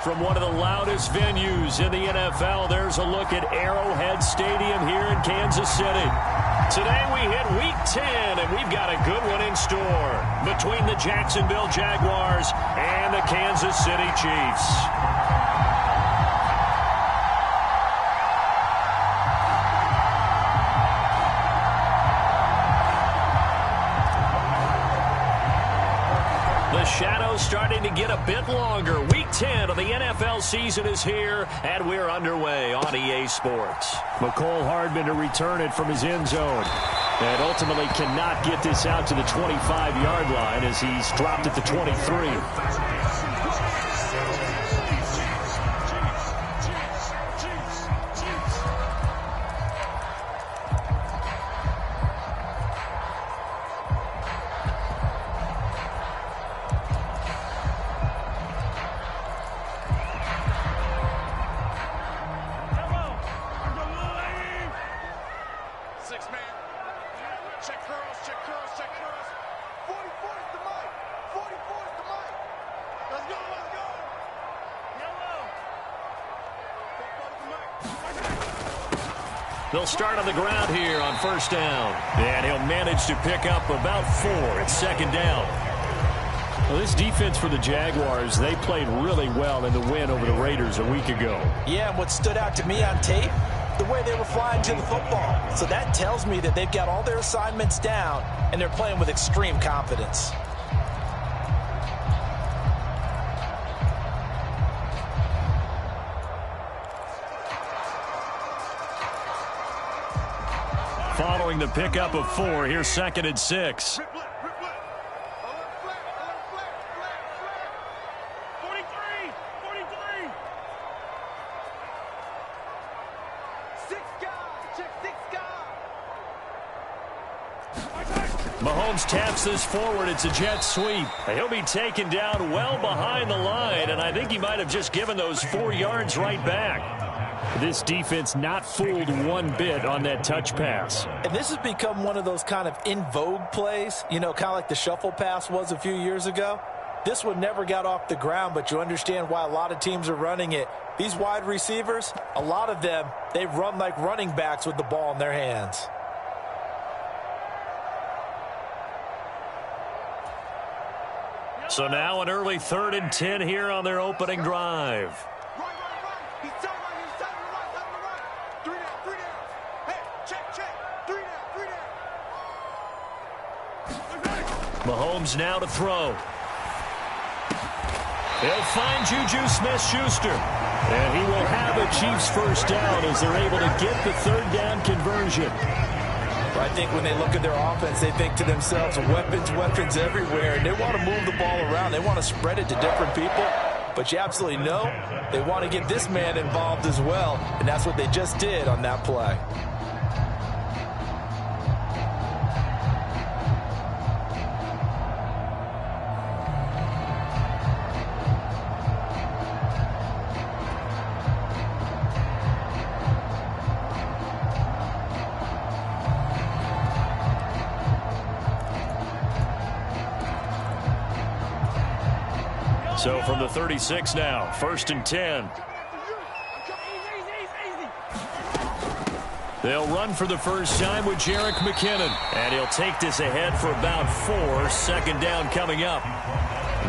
from one of the loudest venues in the NFL. There's a look at Arrowhead Stadium here in Kansas City. Today we hit Week 10, and we've got a good one in store between the Jacksonville Jaguars and the Kansas City Chiefs. The shadow's starting to get a bit longer. Week 10 of the NFL season is here, and we're underway on EA Sports. McCole Hardman to return it from his end zone. And ultimately cannot get this out to the 25-yard line as he's dropped at the 23. They'll start on the ground here on first down. And he'll manage to pick up about 4 at second down. Well, this defense for the Jaguars, they played really well in the win over the Raiders a week ago. Yeah, and what stood out to me on tape, the way they were flying to the football. So that tells me that they've got all their assignments down, and they're playing with extreme confidence. Following the pickup of 4, here's 2nd and 6. Mahomes taps this forward. It's a jet sweep. He'll be taken down well behind the line, and I think he might have just given those 4 yards right back. This defense not fooled one bit on that touch pass. And this has become one of those kind of in vogue plays, you know, kind of like the shuffle pass was a few years ago. This one never got off the ground, but you understand why a lot of teams are running it. These wide receivers, a lot of them, they run like running backs with the ball in their hands. So now an early 3rd and 10 here on their opening drive. Mahomes now to throw. He'll find Juju Smith-Schuster. And he will have a Chiefs first down as they're able to get the 3rd down conversion. I think when they look at their offense, they think to themselves, weapons everywhere. And they want to move the ball around. They want to spread it to different people. But you absolutely know they want to get this man involved as well. And that's what they just did on that play. So from the 36 now, 1st and 10. They'll run for the first time with Jerick McKinnon. And he'll take this ahead for about 4. 2nd down coming up.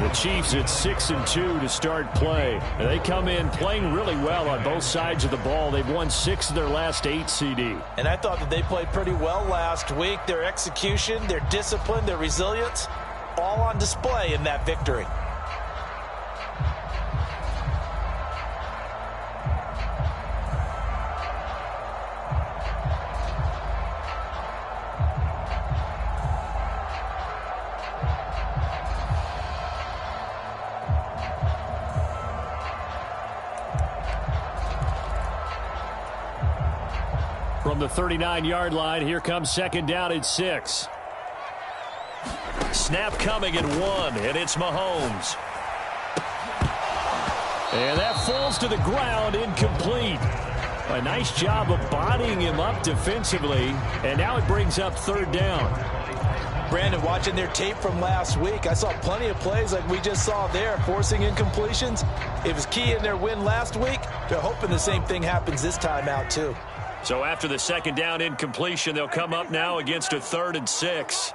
The Chiefs at 6-2 to start play. And they come in playing really well on both sides of the ball. They've won 6 of their last 8 CD. And I thought that they played pretty well last week. Their execution, their discipline, their resilience, all on display in that victory. From the 39-yard line, here comes 2nd down at 6. Snap coming at 1, and it's Mahomes. And that falls to the ground, incomplete. A nice job of bodying him up defensively, and now it brings up third down. Brandon, watching their tape from last week, I saw plenty of plays like we just saw there, forcing incompletions. It was key in their win last week. They're hoping the same thing happens this time out, too. So after the second down incompletion, they'll come up now against a 3rd and 6.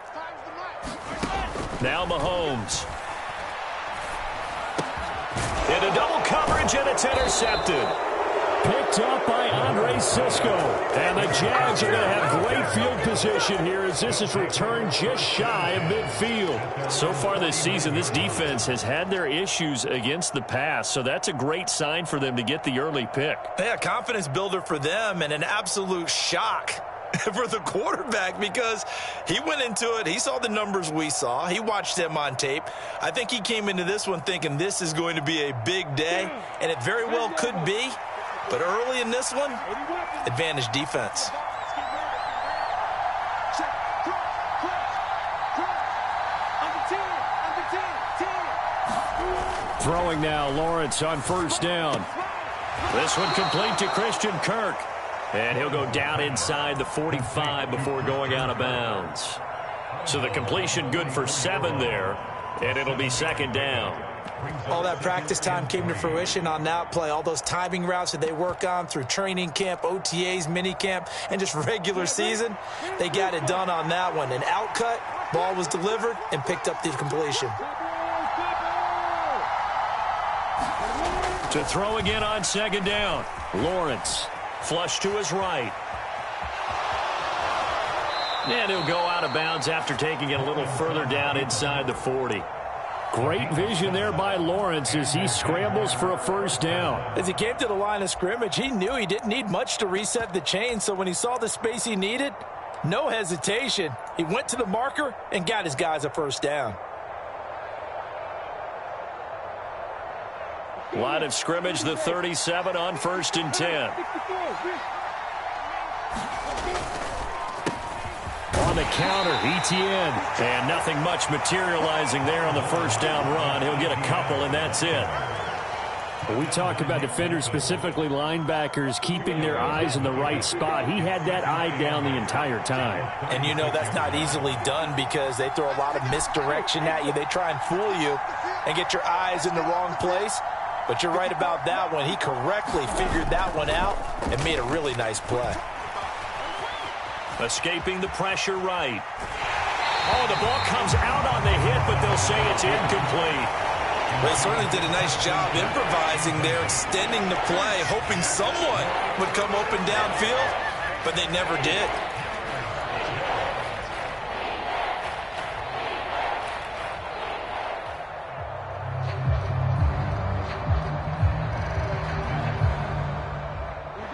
Now Mahomes. Into double coverage, and it's intercepted. Picked up by Andre Sisco. And the Jags are going to have great field position here as this is returned just shy of midfield. So far this season, this defense has had their issues against the pass, so that's a great sign for them to get the early pick. Yeah, confidence builder for them and an absolute shock for the quarterback because he went into it. He saw the numbers we saw. He watched them on tape. I think he came into this one thinking this is going to be a big day, and it very well could be. But early in this one, advantage defense. Throwing now, Lawrence on first down. This one complete to Christian Kirk. And he'll go down inside the 45 before going out of bounds. So the completion good for 7 there, and it'll be second down. All that practice time came to fruition on that play. All those timing routes that they work on through training camp, OTAs, minicamp, and just regular season, they got it done on that one. An outcut, ball was delivered, and picked up the completion. To throw again on second down. Lawrence, flush to his right. And he'll go out of bounds after taking it a little further down inside the 40. Great vision there by Lawrence as he scrambles for a first down. As he came to the line of scrimmage, he knew he didn't need much to reset the chain, so when he saw the space he needed, no hesitation. He went to the marker and got his guys a first down. Line of scrimmage, the 37 on 1st and 10. On the counter, Etienne. And nothing much materializing there on the first down run. He'll get a couple, and that's it. We talk about defenders, specifically linebackers, keeping their eyes in the right spot. He had that eye down the entire time. And you know that's not easily done because they throw a lot of misdirection at you. They try and fool you and get your eyes in the wrong place. But you're right about that one. He correctly figured that one out and made a really nice play. Escaping the pressure right. Oh, the ball comes out on the hit, but they'll say it's incomplete. They certainly did a nice job improvising there, extending the play, hoping someone would come open downfield, but they never did.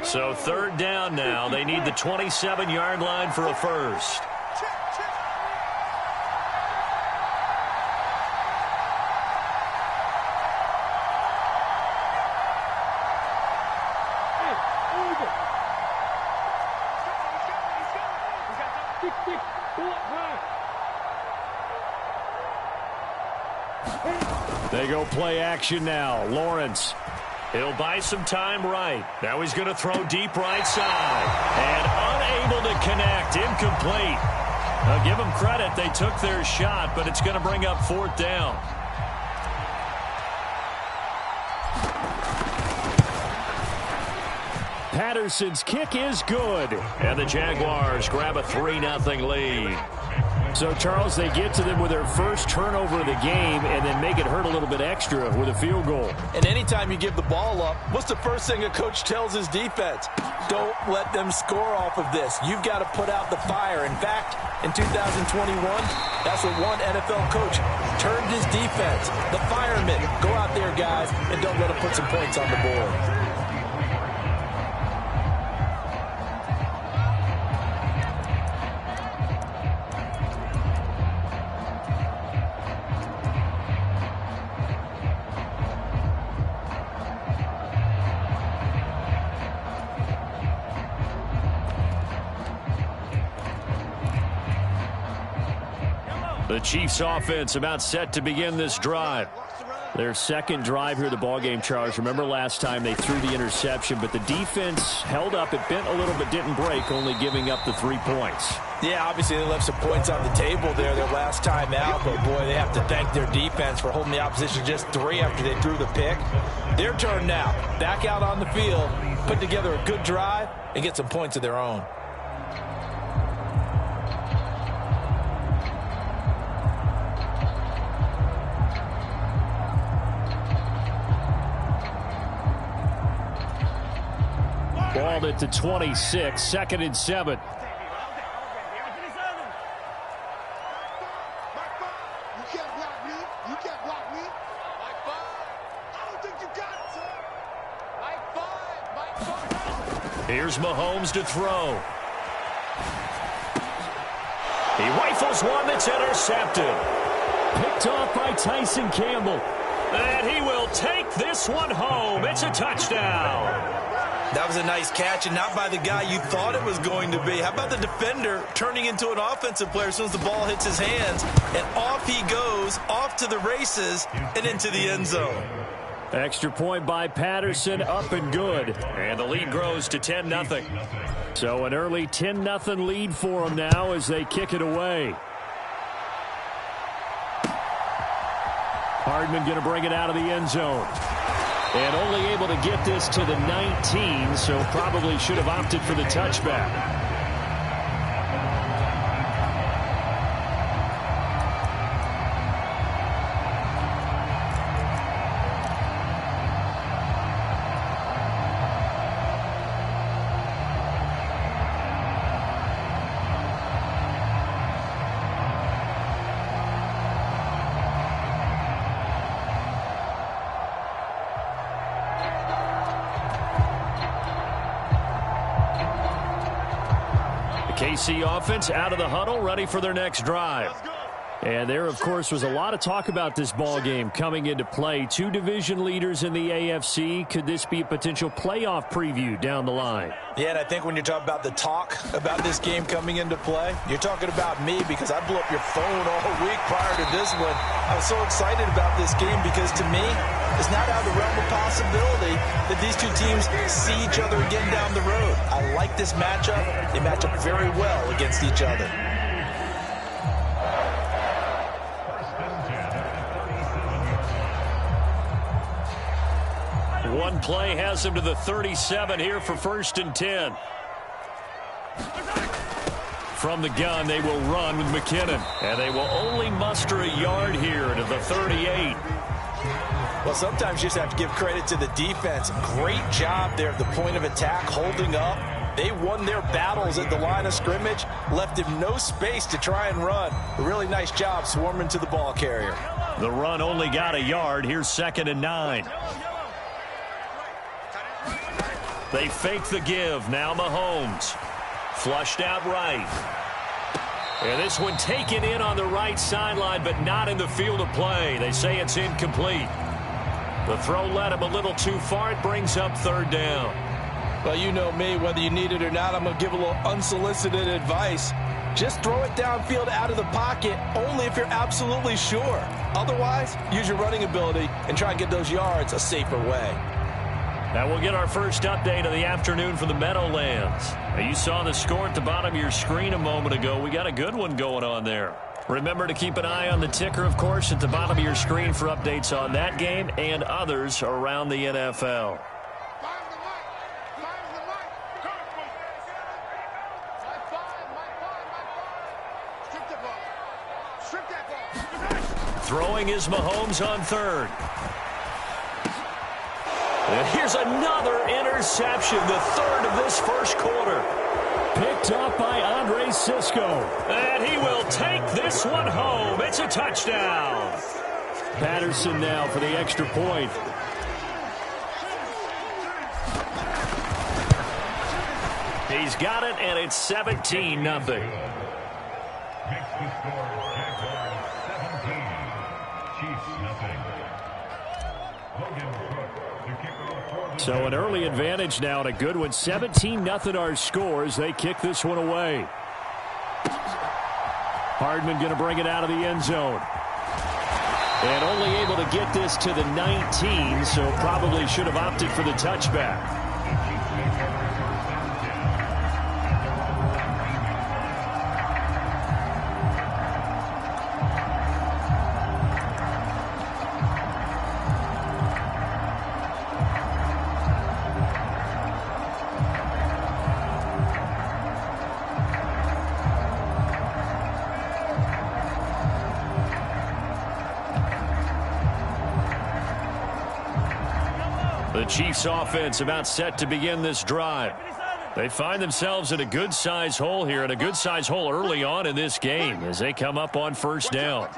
So third down now. They need the 27-yard line for a first. They go play action now. Lawrence. He'll buy some time right. Now he's going to throw deep right side. And unable to connect. Incomplete. Now give them credit. They took their shot, but it's going to bring up 4th down. Patterson's kick is good. And the Jaguars grab a 3-0 lead. So, Charles, they get to them with their first turnover of the game and then make it hurt a little bit extra with a field goal. And anytime you give the ball up, what's the first thing a coach tells his defense? Don't let them score off of this. You've got to put out the fire. In fact, in 2021, that's what one NFL coach turned his defense. The firemen. Go out there, guys, and don't let them put some points on the board. The Chiefs offense about set to begin this drive. Their second drive here, the ballgame, Charles. Remember last time they threw the interception, but the defense held up. It bent a little but didn't break, only giving up the 3 points. Yeah, obviously they left some points on the table there their last time out, but boy, they have to thank their defense for holding the opposition just 3 after they threw the pick. Their turn now. Back out on the field, put together a good drive, and get some points of their own. Balled it to 26, 2nd and 7. Here's Mahomes to throw. He rifles one that's intercepted. Picked off by Tyson Campbell. And he will take this one home. It's a touchdown. That was a nice catch, and not by the guy you thought it was going to be. How about the defender turning into an offensive player as soon as the ball hits his hands, and off he goes, off to the races, and into the end zone. Extra point by Patterson, up and good. And the lead grows to 10-0. So an early 10-0 lead for them now as they kick it away. Hardman going to bring it out of the end zone. And only able to get this to the 19, so probably should have opted for the touchback. KC offense out of the huddle, ready for their next drive. And there, of course, was a lot of talk about this ball game coming into play. 2 division leaders in the AFC. Could this be a potential playoff preview down the line? Yeah, and I think when you're talking about the talk about this game coming into play, you're talking about me because I blew up your phone all week prior to this one. I was so excited about this game because, to me, it's not out of the realm of possibility that these two teams see each other again down the road. I like this matchup. They match up very well against each other. One play has him to the 37 here for 1st and 10. From the gun, they will run with McKinnon. And they will only muster a yard here to the 38. Well, sometimes you just have to give credit to the defense. Great job there at the point of attack, holding up. They won their battles at the line of scrimmage, left him no space to try and run. A really nice job swarming to the ball carrier. The run only got a yard. Here's 2nd and 9. They fake the give. Now Mahomes. Flushed out right. And this one taken in on the right sideline, but not in the field of play. They say it's incomplete. The throw led him a little too far. It brings up 3rd down. Well, you know me, whether you need it or not, I'm going to give a little unsolicited advice. Just throw it downfield out of the pocket, only if you're absolutely sure. Otherwise, use your running ability and try and get those yards a safer way. Now we'll get our first update of the afternoon for the Meadowlands. Now, you saw the score at the bottom of your screen a moment ago. We got a good one going on there. Remember to keep an eye on the ticker, of course, at the bottom of your screen for updates on that game and others around the NFL. Throwing is Mahomes on 3rd. And here's another interception, the 3rd of this first quarter. Picked off by Andre Sisco. And he will take this one home. It's a touchdown. Patterson now for the extra point. He's got it, and it's 17-0. Next to score, Jaguars 17, Chiefs nothing. So an early advantage now and a good one. 17-0 our scores. They kick this one away. Hardman going to bring it out of the end zone. And only able to get this to the 19, so probably should have opted for the touchback. The Chiefs offense about set to begin this drive. They find themselves in a good-sized hole here, and a good-sized hole early on in this game as they come up on first down.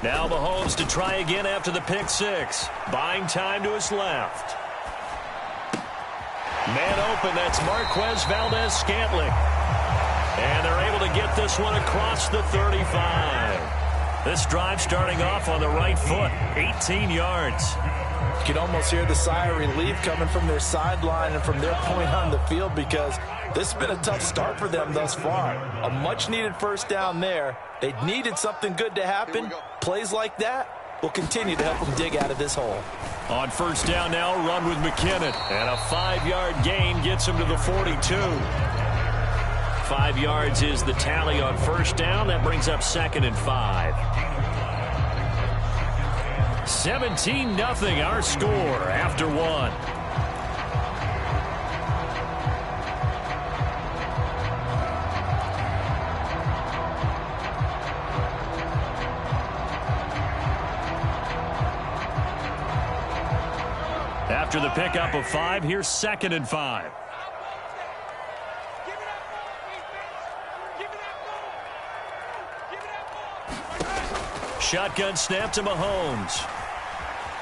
Now Mahomes to try again after the pick six. Buying time to his left. Man open, that's Marquez Valdez-Scantling. And they're able to get this one across the 35. This drive starting off on the right foot, 18 yards. You can almost hear the sigh of relief coming from their sideline and from their point on the field, because this has been a tough start for them thus far. A much-needed first down there. They needed something good to happen. Plays like that will continue to help them dig out of this hole. On first down now, run with McKinnon. And a 5-yard gain gets him to the 42. 5 yards is the tally on first down. That brings up 2nd and 5. 17-0 our score after one. After the pickup of 5, here's 2nd and 5. Shotgun snap to Mahomes.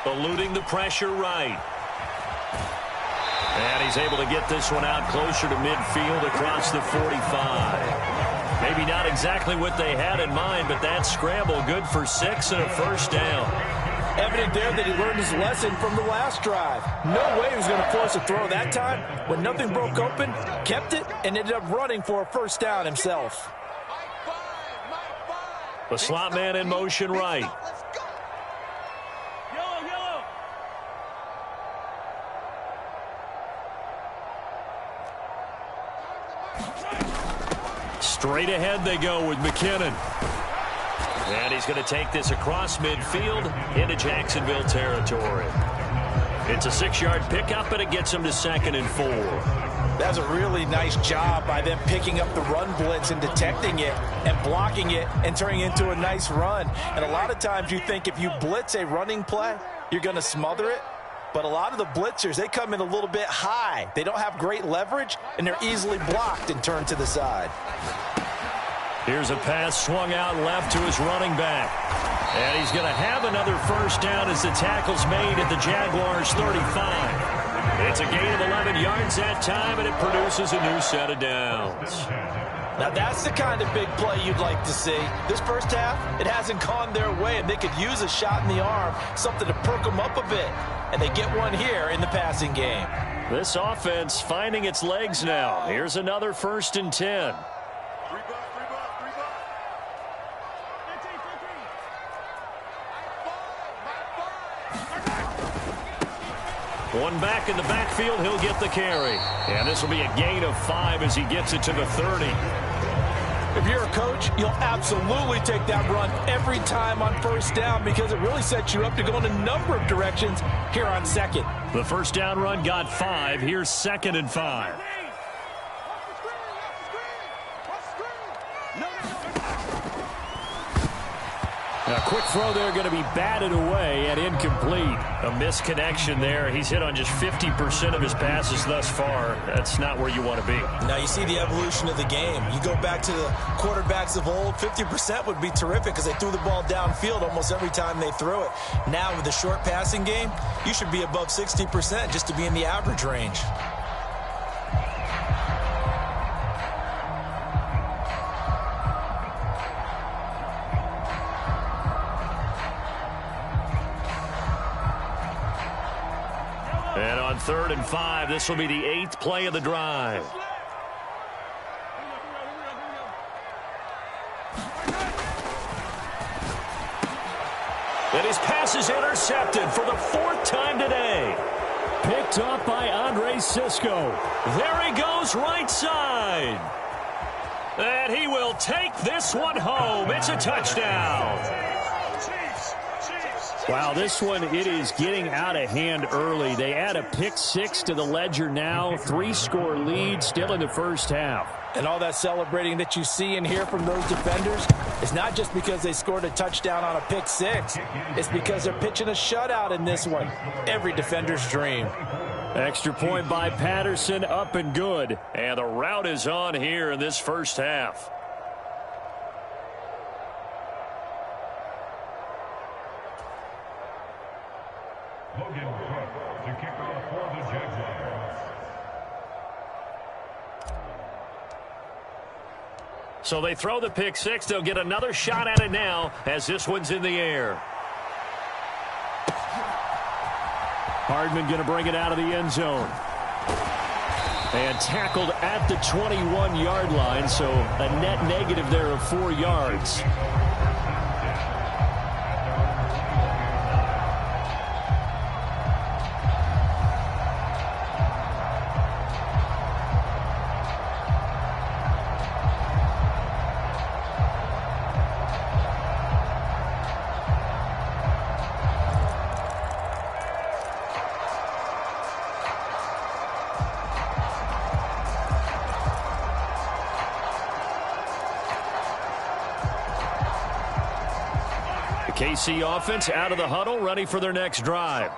Eluding the pressure right. And he's able to get this one out closer to midfield across the 45. Maybe not exactly what they had in mind, but that scramble good for 6 and a first down. Evident there that he learned his lesson from the last drive. No way he was going to force a throw that time. When nothing broke open, kept it, and ended up running for a first down himself. The slot man in motion right. Straight ahead they go with McKinnon. And he's going to take this across midfield into Jacksonville territory. It's a 6-yard pickup, but it gets him to 2nd and 4. That's a really nice job by them picking up the run blitz and detecting it and blocking it and turning it into a nice run. And a lot of times you think if you blitz a running play, you're going to smother it. But a lot of the blitzers, they come in a little bit high. They don't have great leverage, and they're easily blocked and turned to the side. Here's a pass swung out left to his running back. And he's going to have another first down as the tackle's made at the Jaguars' 35. It's a gain of 11 yards that time, and it produces a new set of downs. Now that's the kind of big play you'd like to see. This first half, it hasn't gone their way, and they could use a shot in the arm, something to perk them up a bit. And they get one here in the passing game. This offense finding its legs now. Here's another 1st and 10. One back in the backfield, he'll get the carry. And this will be a gain of 5 as he gets it to the 30. If you're a coach, you'll absolutely take that run every time on first down, because it really sets you up to go in a number of directions here on 2nd. The first down run got 5. Here's 2nd and 5. A quick throw there going to be batted away and incomplete. A misconnection there. He's hit on just 50% of his passes thus far. That's not where you want to be. Now you see the evolution of the game. You go back to the quarterbacks of old, 50% would be terrific because they threw the ball downfield almost every time they threw it. Now with the short passing game, you should be above 60% just to be in the average range. And on 3rd and 5, this will be the 8th play of the drive. And his pass is intercepted for the 4th time today. Picked up by Andre Sisco. There he goes right side. And he will take this one home. It's a touchdown. Wow, this one, it is getting out of hand early. They add a pick 6 to the ledger now. 3-score lead still in the first half. And all that celebrating that you see and hear from those defenders is not just because they scored a touchdown on a pick 6. It's because they're pitching a shutout in this one. Every defender's dream. Extra point by Patterson, up and good. And the route is on here in this first half. Logan Cook to kick off for the Jaguars. So they throw the pick 6. They'll get another shot at it now as this one's in the air. Hardman going to bring it out of the end zone. And tackled at the 21-yard line, so a net negative there of 4 yards. KC offense out of the huddle, ready for their next drive.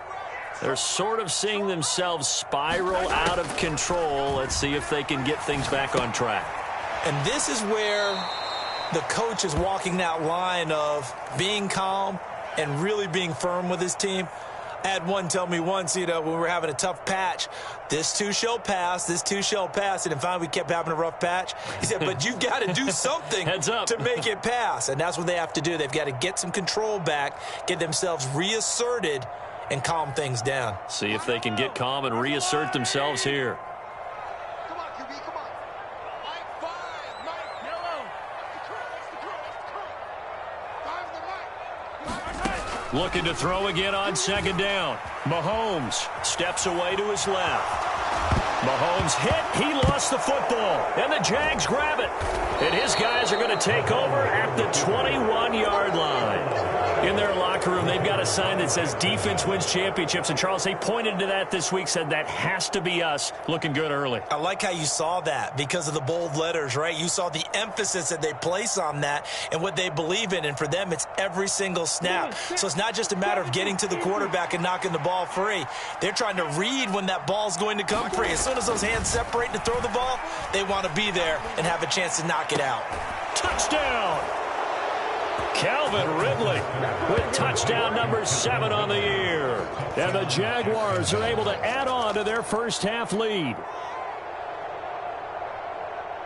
They're sort of seeing themselves spiral out of control. Let's see if they can get things back on track. And this is where the coach is walking that line of being calm and really being firm with his team. I had one tell me once, when we were having a tough patch, this too shall pass, this too shall pass. And finally we kept having a rough patch. He said, but you've got to do something to make it pass. And that's what they have to do. They've got to get some control back, get themselves reasserted, and calm things down. See if they can get calm and reassert themselves here. Come on, QB, come on. Mike 5, Mike yellow. That's the crew. 5 the Mike. Looking to throw again on 2nd down. Mahomes steps away to his left. Mahomes hit. He lost the football. And the Jags grab it. And his guys are going to take over at the 21-yard line. In their locker room, they've got a sign that says defense wins championships. And, Charles, they pointed to that this week, said that has to be us. Looking good early. I like how you saw that because of the bold letters, right? You saw the emphasis that they place on that and what they believe in. And for them, it's every single snap. So it's not just a matter of getting to the quarterback and knocking the ball free. They're trying to read when that ball's going to come free. As soon as those hands separate to throw the ball, they want to be there and have a chance to knock it out. Touchdown! Calvin Ridley with touchdown number 7 on the year. And the Jaguars are able to add on to their first half lead.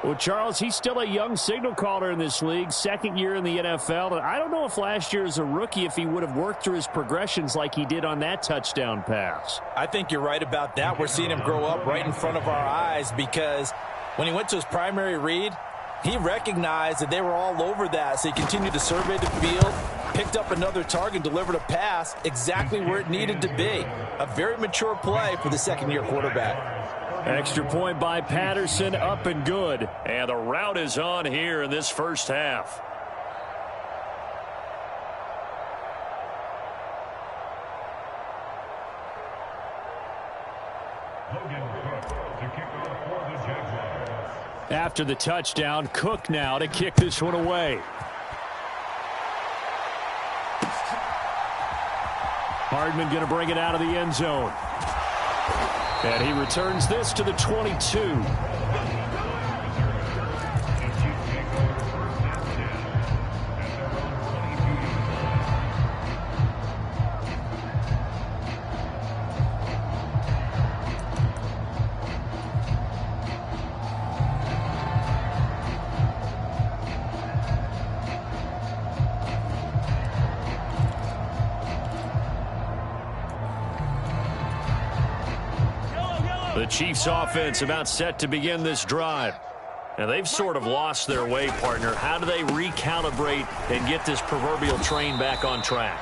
Well, Charles, he's still a young signal caller in this league, 2nd year in the NFL. And I don't know if last year as a rookie if he would have worked through his progressions like he did on that touchdown pass. I think you're right about that. We're seeing him grow up right in front of our eyes because when he went to his primary read, he recognized that they were all over that, so he continued to survey the field, picked up another target, delivered a pass exactly where it needed to be. A very mature play for the 2nd-year quarterback. Extra point by Patterson, up and good. And the route is on here in this first half. Logan Cook to kick off for the Jaguars. After the touchdown, Cook now to kick this one away. Hardman going to bring it out of the end zone. And he returns this to the 22. The Chiefs offense about set to begin this drive. And they've sort of lost their way, partner. How do they recalibrate and get this proverbial train back on track?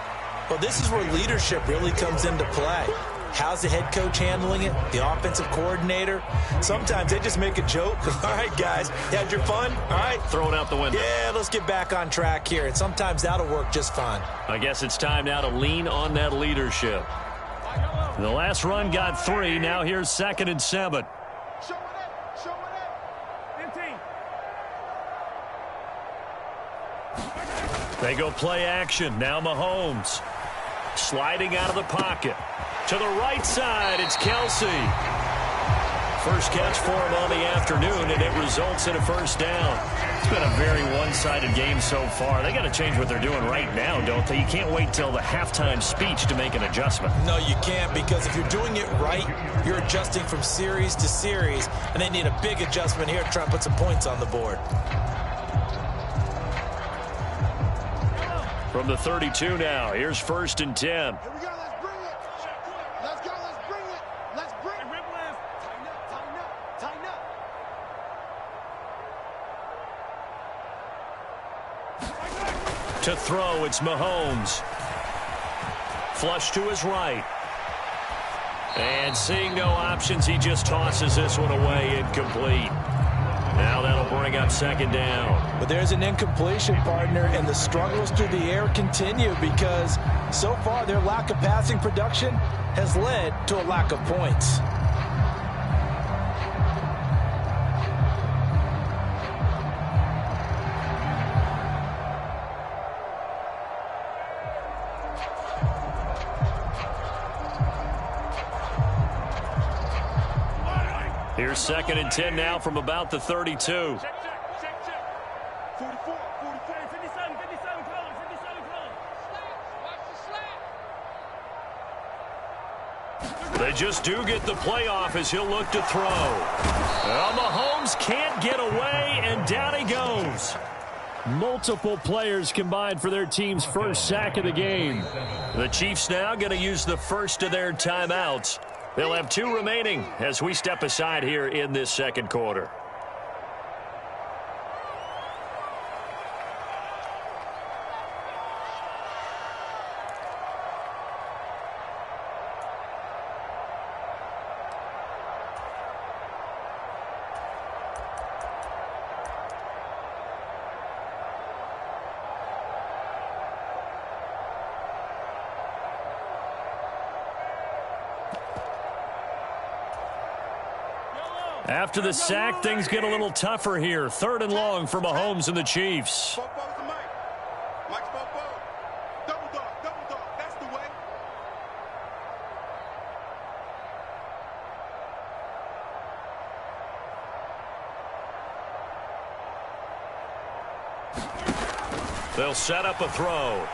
Well, this is where leadership really comes into play. How's the head coach handling it? The offensive coordinator? Sometimes they just make a joke. All right, guys, you had your fun? All right. Throw it out the window. Yeah, let's get back on track here. And sometimes that'll work just fine. I guess it's time now to lean on that leadership. The last run got 3. Now here's 2nd and 7. Show it up. Show it up. 15. They go play action. Now Mahomes. Sliding out of the pocket. To the right side, it's Kelsey. First catch for him on the afternoon, and it results in a first down. It's been a very one-sided game so far. They got to change what they're doing right now, don't they? You can't wait till the halftime speech to make an adjustment. No, you can't, because if you're doing it right, you're adjusting from series to series, and they need a big adjustment here to try and put some points on the board. From the 32 now, here's 1st and 10. Here we go. Let's bring it. Let's go. Let's bring it. Let's bring it. Tighten up. Tighten up. Tighten up. To throw, it's Mahomes. Flush to his right. And seeing no options, he just tosses this one away, incomplete. Now that'll bring up 2nd down. But there's an incompletion, partner, and the struggles through the air continue because so far their lack of passing production has led to a lack of points. Here's 2nd and 10 now from about the 32. Check. 44. 57. Color. Watch the slant. They just do get the playoff as he'll look to throw. Well, Mahomes can't get away, and down he goes. Multiple players combined for their team's first sack of the game. The Chiefs now going to use the first of their timeouts. They'll have 2 remaining as we step aside here in this 2nd quarter. After the sack, things get a little tougher here. 3rd and long for Mahomes and the Chiefs. Mike's double dog. That's the way. They'll set up a throw.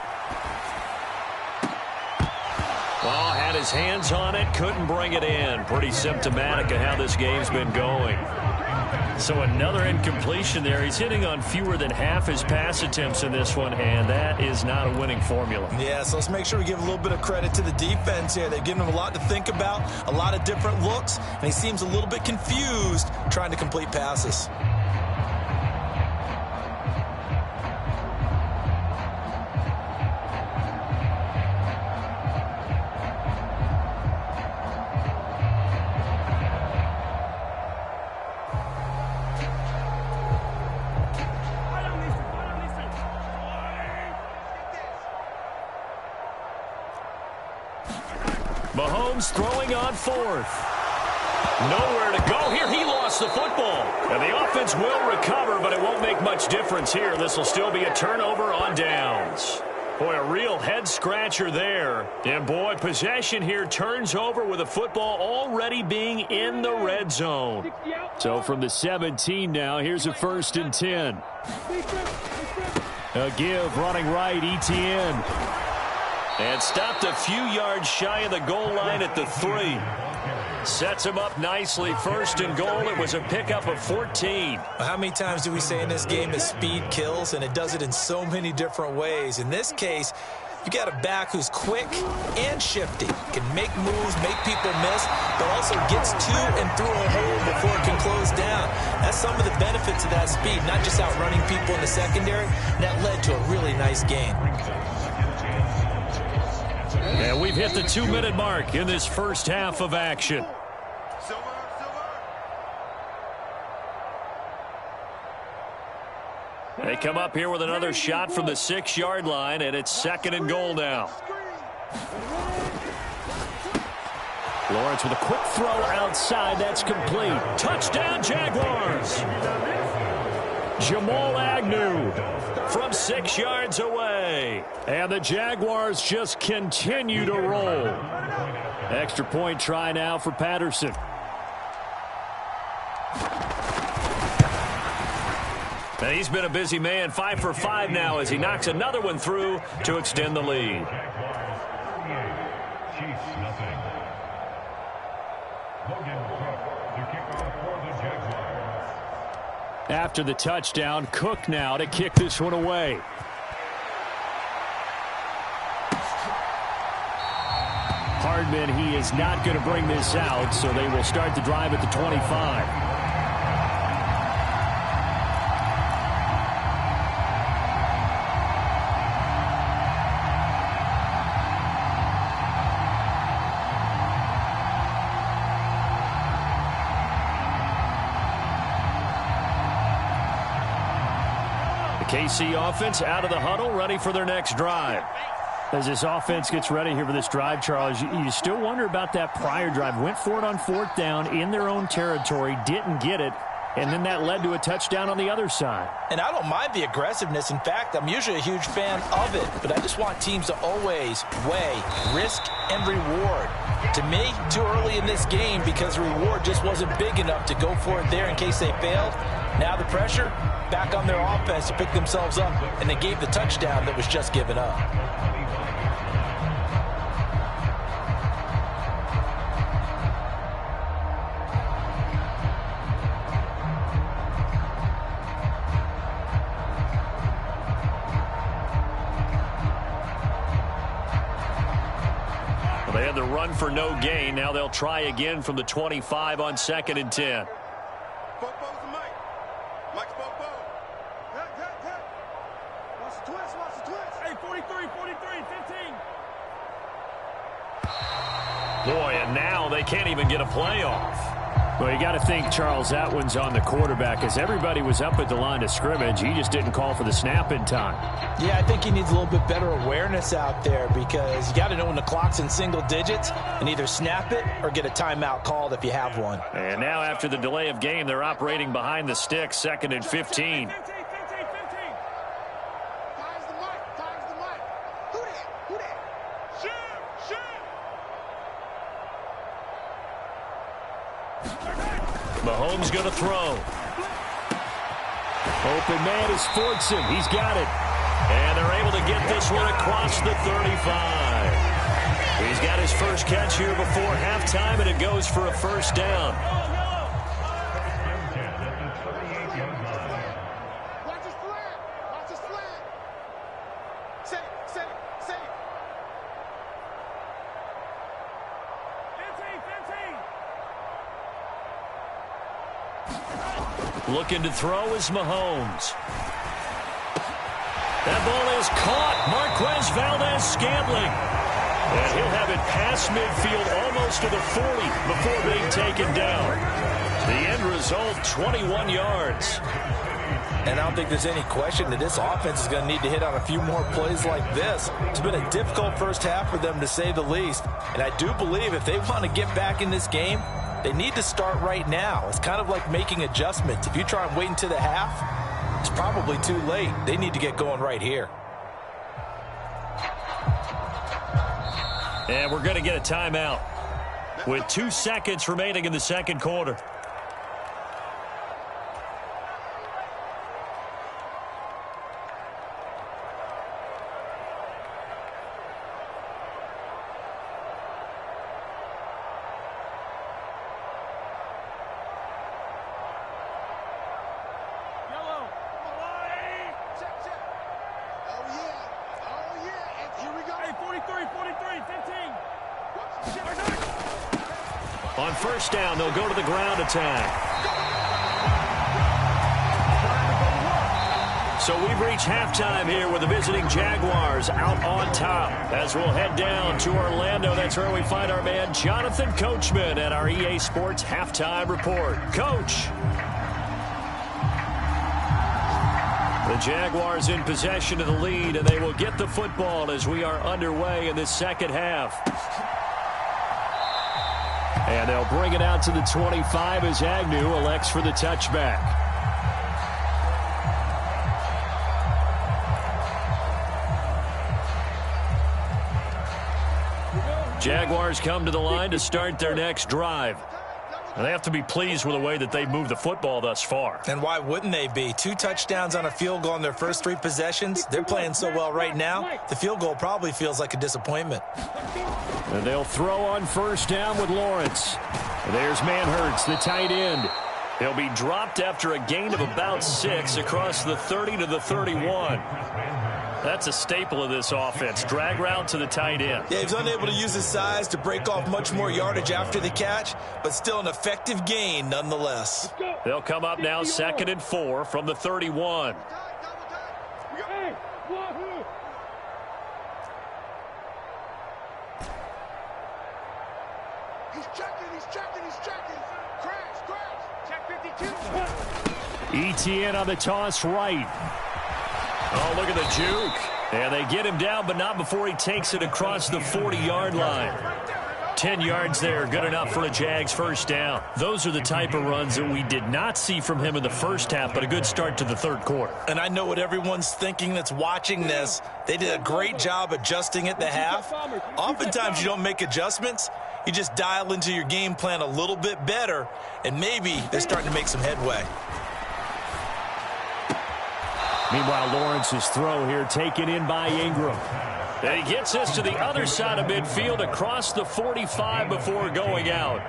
Well, had his hands on it, couldn't bring it in. Pretty symptomatic of how this game's been going. So another incompletion there. He's hitting on fewer than half his pass attempts in this one, and that is not a winning formula. Yeah, so let's make sure we give a little bit of credit to the defense here. They've given him a lot to think about, a lot of different looks, and he seems a little bit confused trying to complete passes. Mahomes throwing on 4th. Nowhere to go here. He lost the football. And the offense will recover, but it won't make much difference here. This will still be a turnover on downs. Boy, a real head-scratcher there. And, boy, possession here turns over with the football already being in the red zone. So from the 17 now, here's a 1st and 10. A give running right, Etienne. And stopped a few yards shy of the goal line at the 3. Sets him up nicely. 1st and goal. It was a pickup of 14. How many times do we say in this game that speed kills, and it does it in so many different ways? In this case, you got a back who's quick and shifty, can make moves, make people miss, but also gets to and through a hole before it can close down. That's some of the benefits of that speed, not just outrunning people in the secondary. That led to a really nice gain. And we've hit the 2-minute mark in this first half of action. They come up here with another shot from the 6-yard line, and it's 2nd and goal now. Lawrence with a quick throw outside. That's complete. Touchdown, Jaguars. Jamal Agnew from 6 yards away. And the Jaguars just continue to roll. Extra point try now for Patterson. And he's been a busy man. 5 for 5 now as he knocks another one through to extend the lead. After the touchdown, Cook now to kick this one away. Hardman, he is not going to bring this out, so they will start the drive at the 25. KC offense out of the huddle, ready for their next drive. As this offense gets ready here for this drive, Charles, you still wonder about that prior drive. Went for it on 4th down in their own territory, didn't get it, and then that led to a touchdown on the other side. And I don't mind the aggressiveness. In fact, I'm usually a huge fan of it, but I just want teams to always weigh risk and reward. To me, too early in this game because the reward just wasn't big enough to go for it there in case they failed. Now the pressure back on their offense to pick themselves up, and they gave the touchdown that was just given up. Well, they had the run for no gain. Now they'll try again from the 25 on 2nd and 10. Boy, and now they can't even get a play off. Well, you got to think, Charles, that one's on the quarterback as everybody was up at the line of scrimmage. He just didn't call for the snap in time. Yeah, I think he needs a little bit better awareness out there because you got to know when the clock's in single digits and either snap it or get a timeout called if you have one. And now after the delay of game, they're operating behind the sticks, 2nd and 15. Mahomes going to throw. Open man is Fordson. He's got it. And they're able to get this one across the 35. He's got his first catch here before halftime, and it goes for a first down. Watch his flag. Watch his flag. Say it. Looking to throw is Mahomes. That ball is caught. Marquez Valdez-Scantling. And he'll have it past midfield almost to the 40 before being taken down. The end result, 21 yards. And I don't think there's any question that this offense is going to need to hit on a few more plays like this. It's been a difficult first half for them, to say the least. And I do believe if they want to get back in this game, they need to start right now. It's kind of like making adjustments. If you try and wait until the half, it's probably too late. They need to get going right here. And we're going to get a timeout with 2 seconds remaining in the second quarter. On first down, they'll go to the ground attack. So we've reached halftime here with the visiting Jaguars out on top. As we'll head down to Orlando, that's where we find our man Jonathan Coachman at our EA Sports Halftime Report. Coach. The Jaguars in possession of the lead, and they will get the football as we are underway in this second half. And they'll bring it out to the 25 as Agnew elects for the touchback. Jaguars come to the line to start their next drive. And they have to be pleased with the way that they've moved the football thus far. And why wouldn't they be? 2 touchdowns on a field goal in their first 3 possessions. They're playing so well right now, the field goal probably feels like a disappointment. And they'll throw on first down with Lawrence. There's Manhertz, the tight end. He'll be dropped after a gain of about 6 across the 30 to the 31. That's a staple of this offense. Drag route to the tight end. Yeah, he's unable to use his size to break off much more yardage after the catch, but still an effective gain nonetheless. They'll come up now 2nd and 4 from the 31. He's checking. Crash. Check 52. Etienne on the toss right. Oh, look at the juke. And they get him down, but not before he takes it across the 40-yard line. 10 yards there, good enough for a Jags first down. Those are the type of runs that we did not see from him in the first half, but a good start to the third quarter. And I know what everyone's thinking that's watching this. They did a great job adjusting at the half. Oftentimes you don't make adjustments. You just dial into your game plan a little bit better, and maybe they're starting to make some headway. Meanwhile, Lawrence's throw here taken in by Ingram. And he gets us to the other side of midfield across the 45 before going out.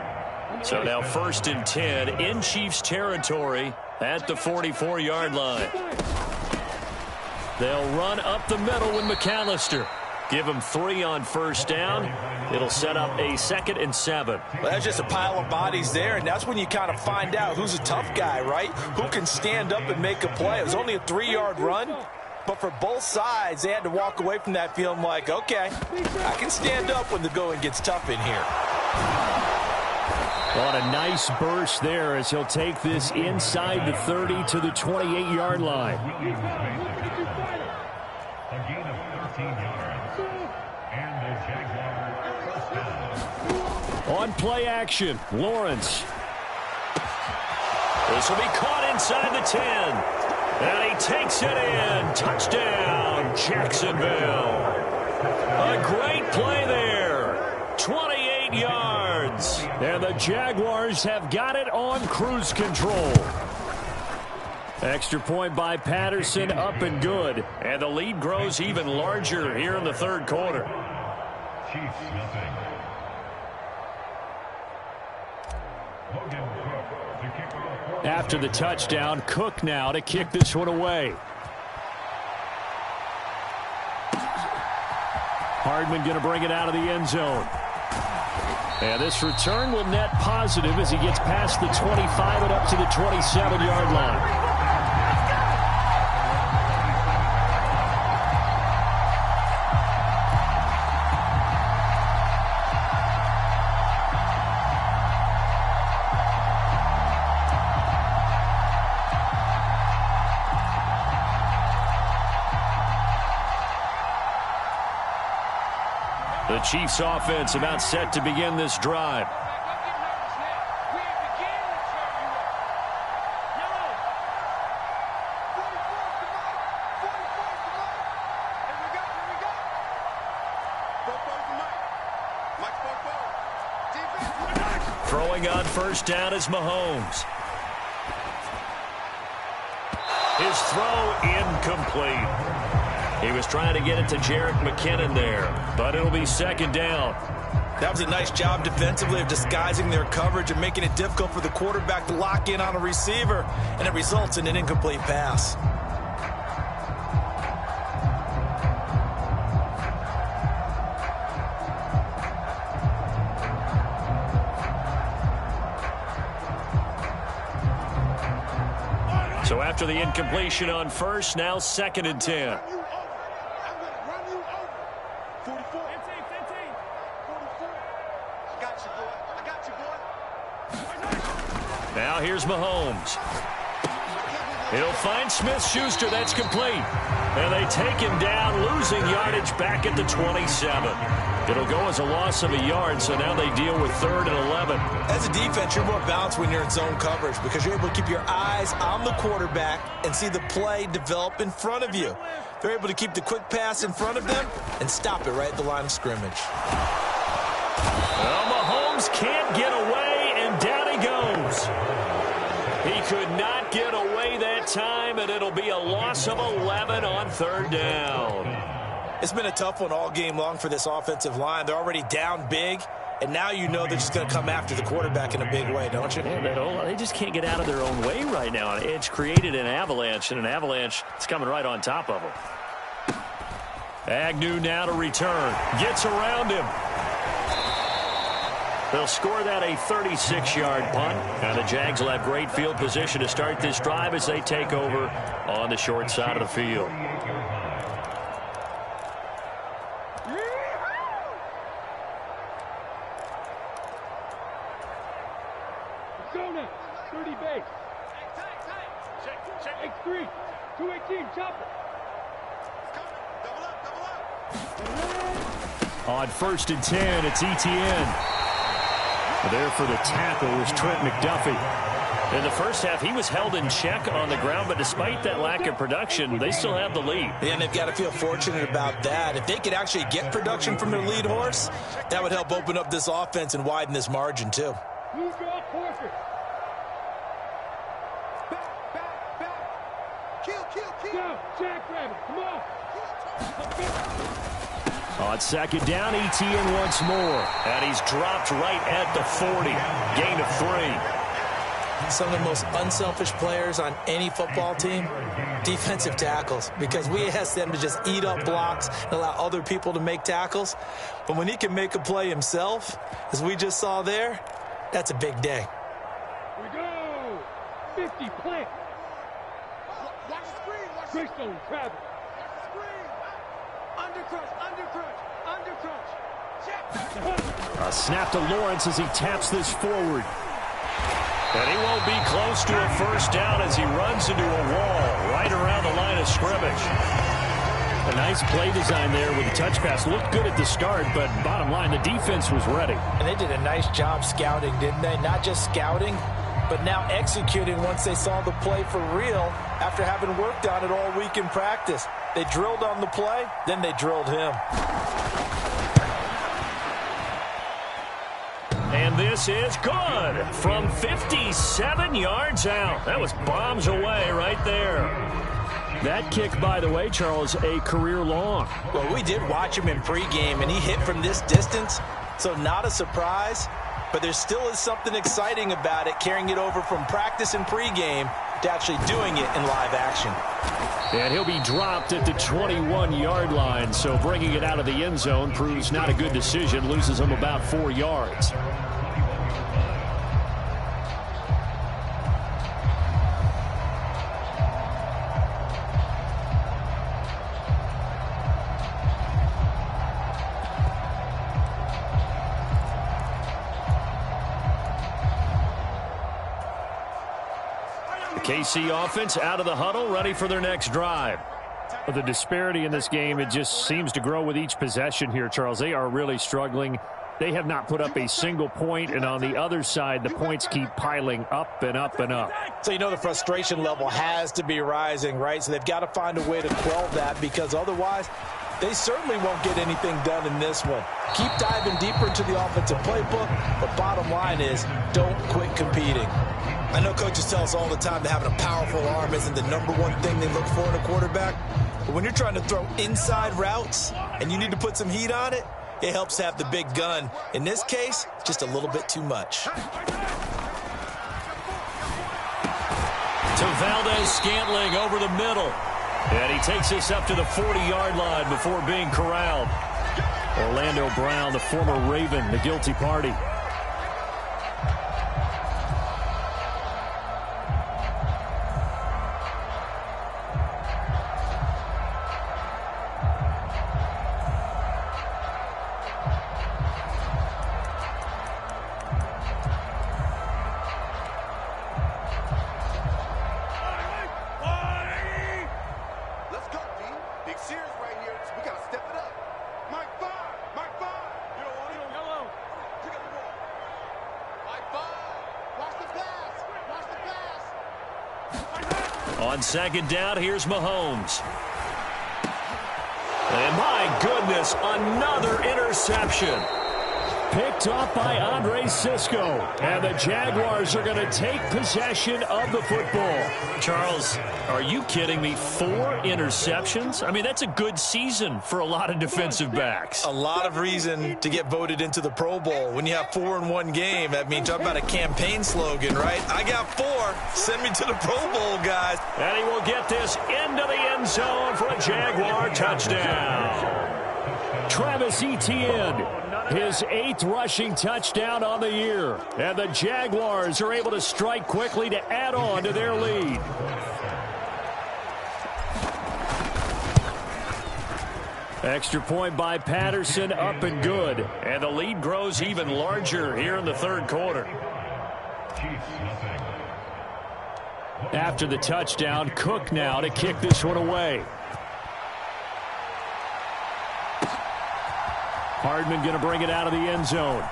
So now 1st and 10 in Chiefs territory at the 44-yard line. They'll run up the middle with McAllister. Give him 3 on first down. It'll set up a 2nd and 7. Well, that's just a pile of bodies there, and that's when you kind of find out who's a tough guy, right? Who can stand up and make a play. It was only a 3-yard run, but for both sides, they had to walk away from that feeling like, okay, I can stand up when the going gets tough in here. On a nice burst there as he'll take this inside the 30 to the 28-yard line. A gain of 13 yards. And the Jaguars first down. On play action, Lawrence. This will be caught inside the 10. And he takes it in. Touchdown, Jacksonville. A great play there. 28 yards. And the Jaguars have got it on cruise control. Extra point by Patterson, up and good. And the lead grows even larger here in the third quarter. Chiefs nothing. After the touchdown, Cook now to kick this one away. Hardman going to bring it out of the end zone. And this return will net positive as he gets past the 25 and up to the 27-yard line. The Chiefs offense about set to begin this drive. Throwing on first down is Mahomes. His throw incomplete. He was trying to get it to Jerick McKinnon there, but it'll be second down. That was a nice job defensively of disguising their coverage and making it difficult for the quarterback to lock in on a receiver, and it results in an incomplete pass. So after the incompletion on first, now 2nd and 10. I'm going to run you over. 44. 15. 44. I got you, boy. I got you, boy. Now here's Mahomes. He'll find Smith-Schuster. That's complete. And they take him down, losing yardage back at the 27. It'll go as a loss of a yard, so now they deal with 3rd and 11. As a defense, you're more balanced when you're in zone coverage because you're able to keep your eyes on the quarterback and see the play develop in front of you. They're able to keep the quick pass in front of them and stop it right at the line of scrimmage. Well, Mahomes can't get away, and down he goes. He could not get away that time, and it'll be a loss of 11 on 3rd down. It's been a tough one all game long for this offensive line. They're already down big, and now you know they're just going to come after the quarterback in a big way, don't you? Yeah, they just can't get out of their own way right now. It's created an avalanche, and an avalanche is coming right on top of them. Agnew now to return. Gets around him. They'll score that a 36-yard punt. Now the Jags will have great field position to start this drive as they take over on the short side of the field. Go now. 30 base. Check. X3. 218. Chopper. Double up. On 1st and 10, it's Etienne. There for the tackle was Trent McDuffie. In the first half, he was held in check on the ground, but despite that lack of production, they still have the lead. And they've got to feel fortunate about that. If they could actually get production from their lead horse, that would help open up this offense and widen this margin, too. Move your horses. Back. Kill. Go, Jackrabbit. Come on. On 2nd down, Etienne once more. And he's dropped right at the 40. Gain of 3. Some of the most unselfish players on any football team, defensive tackles, because we ask them to just eat up blocks and allow other people to make tackles. But when he can make a play himself, as we just saw there, that's a big day. Here we go. 50 plant. Watch the screen. Greystone, Travis. Watch the screen. Undercrunch. Check. A snap to Lawrence as he taps this forward. And he won't be close to a first down as he runs into a wall right around the line of scrimmage. A nice play design there with the touch pass. Looked good at the start, but bottom line, the defense was ready. And they did a nice job scouting, didn't they? Not just scouting, but now executing once they saw the play for real after having worked on it all week in practice. They drilled on the play, then they drilled him. And this is good from 57 yards out. That was bombs away right there. That kick, by the way, Charles, a career long. Well, we did watch him in pregame, and he hit from this distance, so not a surprise. But there still is something exciting about it, carrying it over from practice and pregame to actually doing it in live action. And he'll be dropped at the 21-yard line, so bringing it out of the end zone proves not a good decision, loses him about 4 yards. KC offense out of the huddle, ready for their next drive. The disparity in this game, it just seems to grow with each possession here, Charles. They are really struggling. They have not put up a single point, and on the other side, the points keep piling up and up and up. So you know the frustration level has to be rising, right? So they've got to find a way to quell that, because otherwise they certainly won't get anything done in this one. Keep diving deeper into the offensive playbook, but bottom line is don't quit competing. I know coaches tell us all the time that having a powerful arm isn't the #1 thing they look for in a quarterback. But when you're trying to throw inside routes and you need to put some heat on it, it helps to have the big gun. In this case, just a little bit too much. To Valdez-Scantling over the middle. And he takes us up to the 40-yard line before being corralled. Orlando Brown, the former Raven, the guilty party. On second down, here's Mahomes. And my goodness, another interception. Picked off by Andre Cisco. And the Jaguars are going to take possession of the football. Charles, are you kidding me? 4 interceptions? I mean, that's a good season for a lot of defensive backs. A lot of reason to get voted into the Pro Bowl. When you have 4 in one game, I mean, talk about a campaign slogan, right? I got 4. Send me to the Pro Bowl, guys. And he will get this into the end zone for a Jaguar touchdown. Travis Etienne, his 8th rushing touchdown on the year. And the Jaguars are able to strike quickly to add on to their lead. Extra point by Patterson, up and good. And the lead grows even larger here in the third quarter. After the touchdown, Cook now to kick this one away. Hardman going to bring it out of the end zone.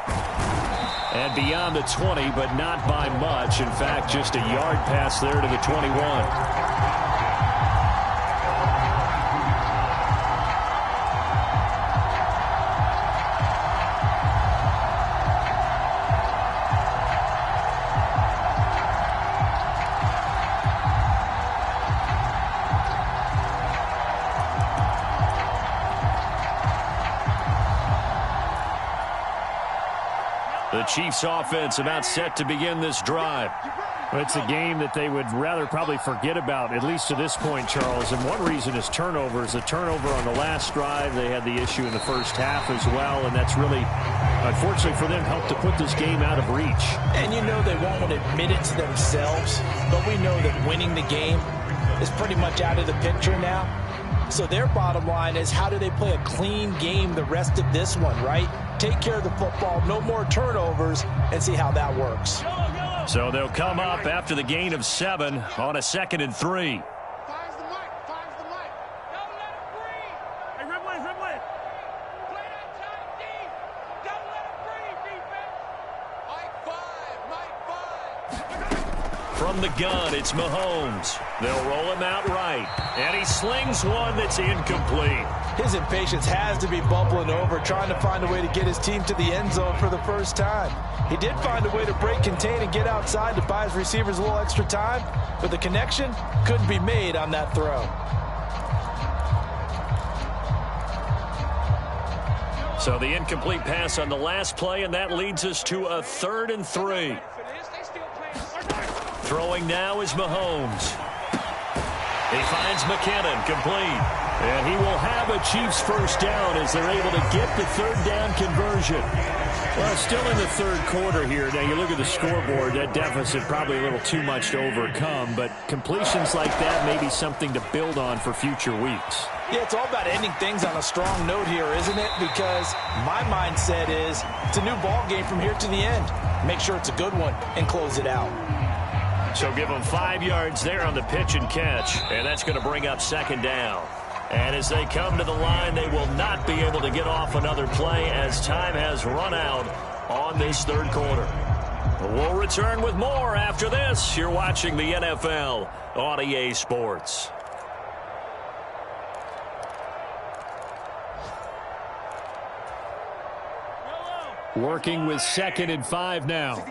And beyond the 20, but not by much. In fact, just a yard pass there to the 21. The Chiefs offense about set to begin this drive. It's a game that they would rather probably forget about, at least to this point, Charles. And one reason is turnovers. The turnover on the last drive, they had the issue in the first half as well. And that's really, unfortunately for them, helped to put this game out of reach. And you know they won't admit it to themselves, but we know that winning the game is pretty much out of the picture now. So their bottom line is, how do they play a clean game the rest of this one, right? Take care of the football, no more turnovers, and see how that works. So they'll come up after the gain of 7 on a 2nd and 3. Fires the mic. Fires the mic. Don't let him breathe. Hey, Rimley. Play that tight deep. Don't let him breathe, defense. Mike 5. From the gun, it's Mahomes. They'll roll him out right. And he slings one that's incomplete. His impatience has to be bubbling over, trying to find a way to get his team to the end zone for the first time. He did find a way to break contain and get outside to buy his receivers a little extra time, but the connection couldn't be made on that throw. So the incomplete pass on the last play, and that leads us to a 3rd and 3. Throwing now is Mahomes. He finds McKinnon, complete. And he will have a Chiefs first down as they're able to get the 3rd down conversion. Well, still in the third quarter here. Now, you look at the scoreboard, that deficit probably a little too much to overcome, but completions like that may be something to build on for future weeks. Yeah, it's all about ending things on a strong note here, isn't it? Because my mindset is it's a new ball game from here to the end. Make sure it's a good one and close it out. So give them 5 yards there on the pitch and catch, and that's going to bring up 2nd down. And as they come to the line, they will not be able to get off another play as time has run out on this third quarter. We'll return with more after this. You're watching the NFL on EA Sports. Working with 2nd and 5 now.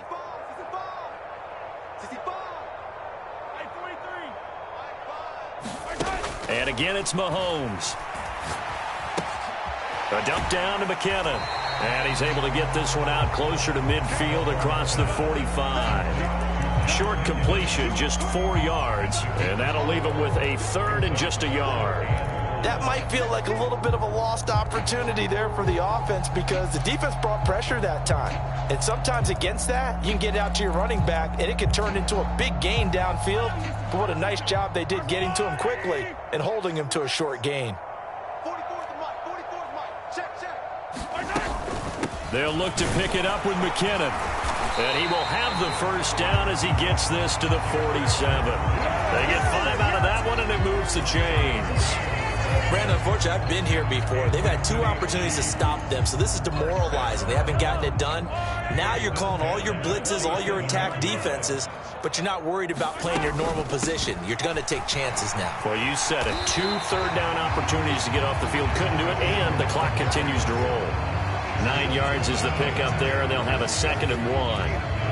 And again, it's Mahomes. A dump down to McKinnon. And he's able to get this one out closer to midfield across the 45. Short completion, just 4 yards. And that'll leave him with a 3rd and just a yard. That might feel like a little bit of a lost opportunity there for the offense because the defense brought pressure that time. And sometimes against that, you can get out to your running back, and it can turn into a big gain downfield. But what a nice job they did getting to him quickly and holding him to a short gain. 44's the mic. 44's the mic. Check. They'll look to pick it up with McKinnon. And he will have the first down as he gets this to the 47. They get 5 out of that one, and it moves the chains. Brandon, unfortunately, I've been here before. They've had 2 opportunities to stop them, so this is demoralizing. They haven't gotten it done. Now you're calling all your blitzes, all your attack defenses, but you're not worried about playing your normal position. You're going to take chances now. Well, you said it. 2 third-down opportunities to get off the field. Couldn't do it, and the clock continues to roll. 9 yards is the pickup there, and they'll have a 2nd and 1.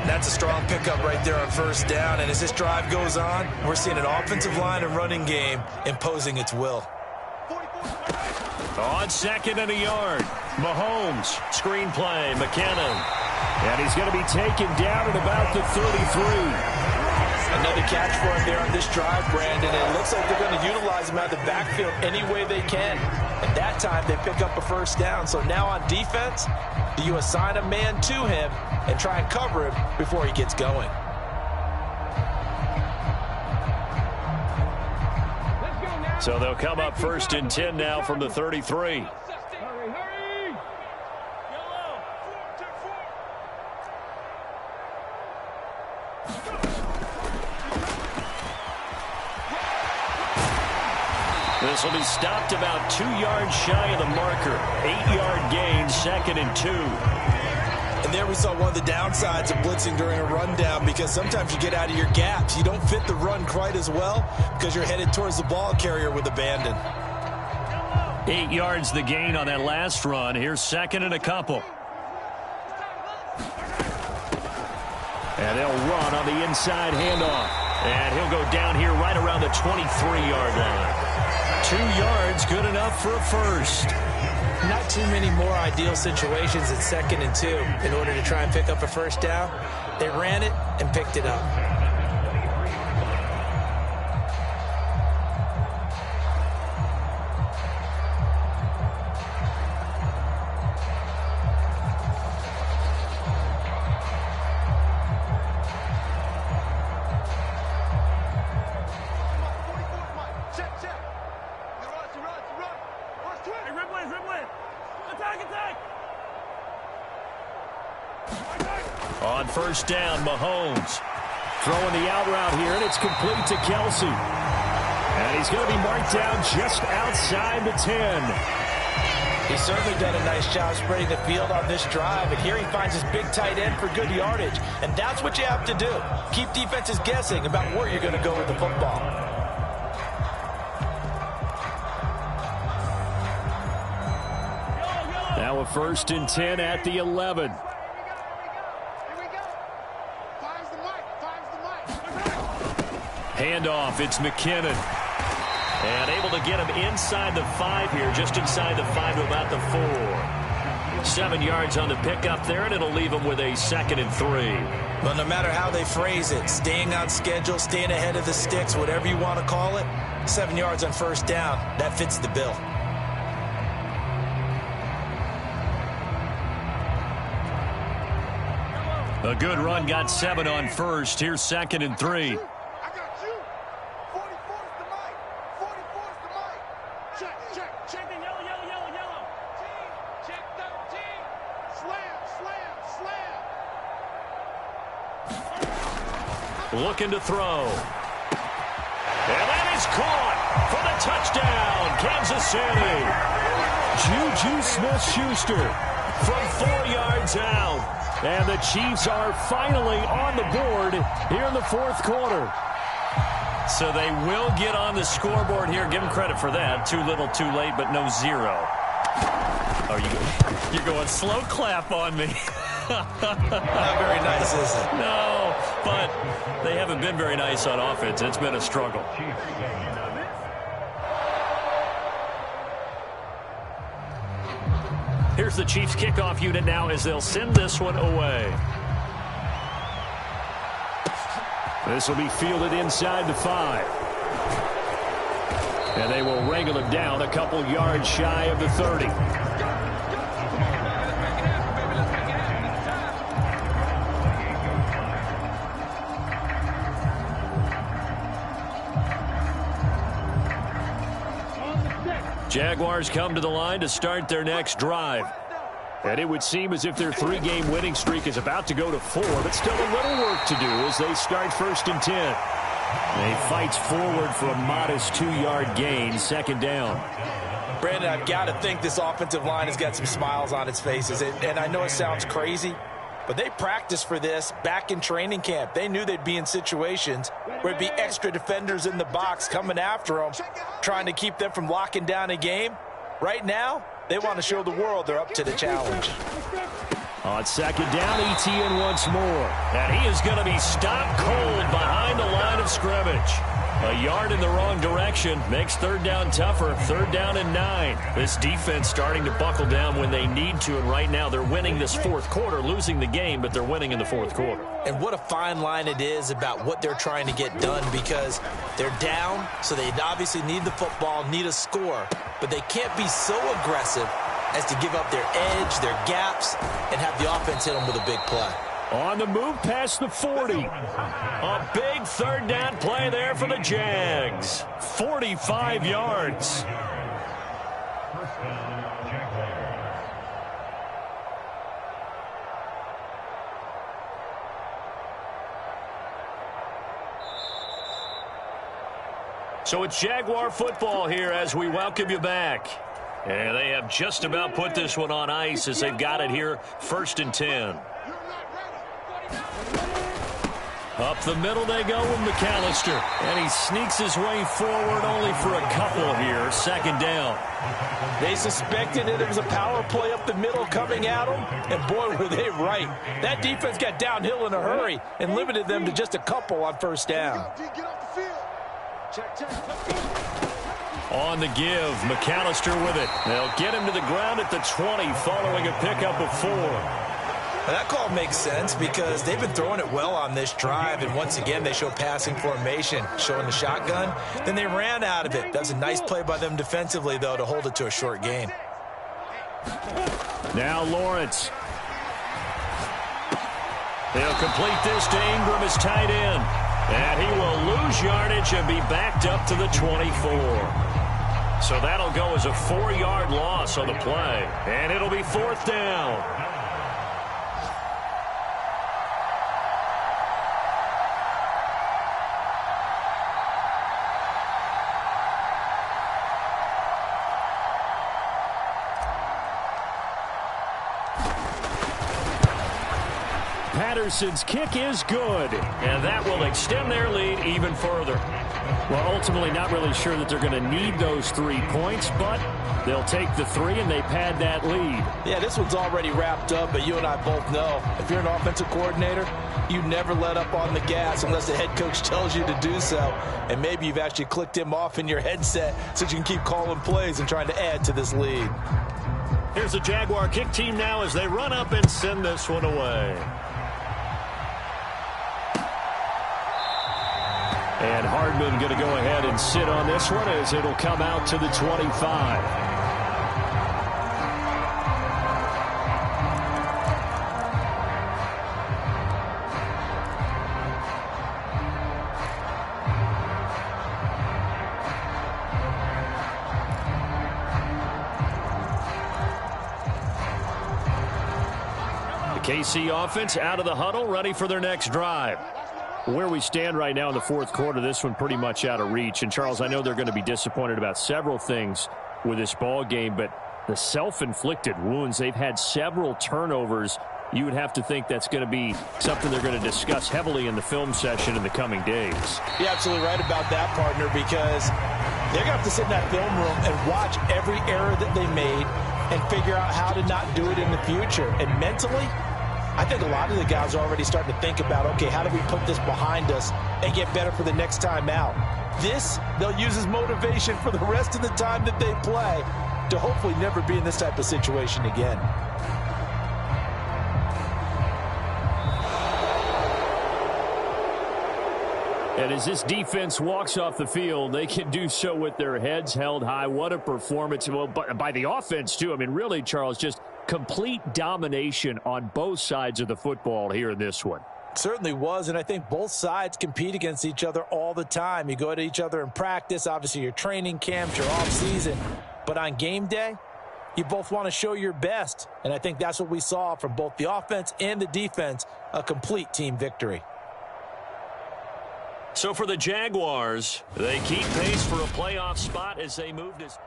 That's a strong pickup right there on first down, and as this drive goes on, we're seeing an offensive line and running game imposing its will. On 2nd and a yard, Mahomes, screen play, McKinnon. And he's going to be taken down at about the 33. Another catch for him there on this drive, Brandon. And it looks like they're going to utilize him out of the backfield any way they can. And that time, they pick up a first down. So now on defense, do you assign a man to him and try and cover him before he gets going? So they'll come up 1st and 10 now from the 33. This will be stopped about 2 yards shy of the marker. 8-yard gain, 2nd and 2. And there we saw one of the downsides of blitzing during a rundown, because sometimes you get out of your gaps. You don't fit the run quite as well because you're headed towards the ball carrier with abandon. 8 yards the gain on that last run. Here's 2nd and a couple. And they'll run on the inside handoff. And he'll go down here right around the 23-yard line. 2 yards, good enough for a first. Not too many more ideal situations at 2nd and 2 in order to try and pick up a first down. They ran it and picked it up. On first down, Mahomes throwing the out route here, and it's complete to Kelsey. And he's going to be marked down just outside the 10. He's certainly done a nice job spreading the field on this drive, and here he finds his big tight end for good yardage. And that's what you have to do. Keep defenses guessing about where you're going to go with the football. Now a 1st and 10 at the 11. Handoff, it's McKinnon. And able to get him inside the 5 here, just inside the 5 to about the 4. 7 yards on the pickup there, and it'll leave him with a 2nd and 3. Well, no matter how they phrase it, staying on schedule, staying ahead of the sticks, whatever you want to call it, 7 yards on first down, that fits the bill. A good run, got 7 on first. Here's 2nd and 3. Looking to throw. And that is caught for the touchdown, Kansas City. Juju Smith-Schuster From 4 yards out. And the Chiefs are finally on the board here in the 4th quarter. So they will get on the scoreboard here. Give them credit for that. Too little, too late, but no 0. You're going slow clap on me. Not very nice, is it? No, but they haven't been very nice on offense. It's been a struggle. Here's the Chiefs kickoff unit now as they'll send this one away. This will be fielded inside the 5. And they will wrangle him down a couple yards shy of the 30. Jaguars come to the line to start their next drive. And it would seem as if their 3-game winning streak is about to go to 4, but still a little work to do as they start 1st and 10. He fights forward for a modest 2-yard gain, second down. Brandon, I've got to think this offensive line has got some smiles on its faces. And I know it sounds crazy, but they practiced for this back in training camp. They knew they'd be in situations where it'd be extra defenders in the box coming after them, trying to keep them from locking down a game. Right now, they want to show the world they're up to the challenge. On second down, Etienne once more. And he is going to be stopped cold behind the line of scrimmage. A yard in the wrong direction makes third down tougher. Third down and 9. This defense starting to buckle down when they need to, and right now they're winning this fourth quarter, losing the game, but they're winning in the fourth quarter. And what a fine line it is about what they're trying to get done, because they're down, so they obviously need the football, need a score, but they can't be so aggressive as to give up their edge, their gaps, and have the offense hit them with a big play. On the move past the 40. A big third down play there for the Jags. 45 yards. First down, Jaguars. So it's Jaguar football here as we welcome you back. And they have just about put this one on ice as they've got it here, 1st and 10. Up the middle they go with McAllister. And he sneaks his way forward only for a couple here. Second down. They suspected that it was a power play up the middle coming at them, and boy, were they right. That defense got downhill in a hurry and limited them to just a couple on first down. On the give, McAllister with it. They'll get him to the ground at the 20 following a pickup of 4. Now, that call makes sense because they've been throwing it well on this drive, and once again they show passing formation, showing the shotgun. Then they ran out of it. That was a nice play by them defensively, though, to hold it to a short gain. Now Lawrence. They'll complete this to Ingram as tight end. And he will lose yardage and be backed up to the 24. So that'll go as a 4-yard loss on the play. And it'll be fourth down. Patterson's kick is good. And that will extend their lead even further. Well, ultimately not really sure that they're going to need those 3 points, but they'll take the 3 and they pad that lead. Yeah, this one's already wrapped up, but you and I both know if you're an offensive coordinator, you never let up on the gas unless the head coach tells you to do so. And maybe you've actually clicked him off in your headset so you can keep calling plays and trying to add to this lead. Here's the Jaguar kick team now as they run up and send this one away. And Hardman going to go ahead and sit on this one as it'll come out to the 25. The KC offense out of the huddle, ready for their next drive. Where we stand right now in the fourth quarter, this one pretty much out of reach. And, Charles, I know they're going to be disappointed about several things with this ball game, but the self-inflicted wounds, they've had several turnovers. You would have to think that's going to be something they're going to discuss heavily in the film session in the coming days. You're absolutely right about that, partner, because they're going to have to sit in that film room and watch every error that they made and figure out how to not do it in the future. And mentally, I think a lot of the guys are already starting to think about, okay, how do we put this behind us and get better for the next time out? This, they'll use as motivation for the rest of the time that they play to hopefully never be in this type of situation again. And as this defense walks off the field, they can do so with their heads held high. What a performance. Well, by the offense, too. I mean, really, Charles, just complete domination on both sides of the football here in this one. Certainly was, and I think both sides compete against each other all the time. You go at each other in practice, obviously your training camps, your off-season. But on game day, you both want to show your best. And I think that's what we saw from both the offense and the defense, a complete team victory. So for the Jaguars, they keep pace for a playoff spot as they move this.